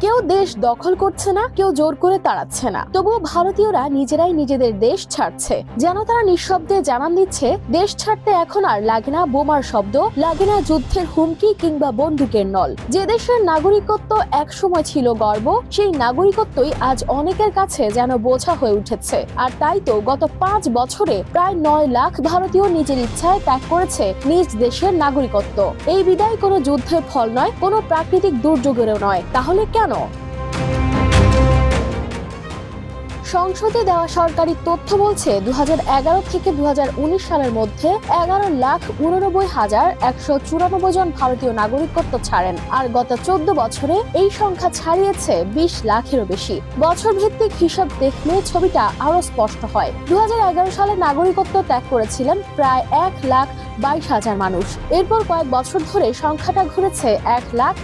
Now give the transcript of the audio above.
কেউ দেশ দখল করছে না, কেউ জোর করে তাড়াচ্ছে না, তবুও ভারতীয়রা নিজেরাই নিজেদের দেশ ছাড়ছে। যেন তারা নিঃশব্দে জানান দিচ্ছে, দেশ ছাড়তে এখন আর লাগে না বোমার শব্দ, লাগে না যুদ্ধের হুমকি কিংবা বন্দুকের নল। যে দেশের নাগরিকত্ব একসময় ছিল গর্ব, সেই নাগরিকত্বই আজ অনেকের কাছে যেন বোঝা হয়ে উঠেছে। আর তাই তো গত 5 বছরে প্রায় 9 লাখ ভারতীয় নিজের ইচ্ছায় ত্যাগ করেছে নিজ দেশের নাগরিকত্ব। এই বিদায় কোনো যুদ্ধের ফল নয়, কোনো প্রাকৃতিক দুর্যোগেরও নয়। তাহলে কেন? সংসদে দেওয়া সরকারি তথ্য বলছে 2011 থেকে 2019 সালের মধ্যে 11,89,194 জন ভারতীয় নাগরিকত্ব ছাড়েন। আর গত 14 বছরে এই সংখ্যা ছাড়িয়েছে 20 লাখেরও বেশি। বছর ভিত্তিক হিসাব দেখলে ছবিটা আরো স্পষ্ট হয়। 2011 সালে নাগরিকত্ব ত্যাগ করেছিলেন প্রায় 1,22,000 মানুষ। এরপর কয়েক বছর ধরে সংখ্যাটা ঘুরেছে 1,00,000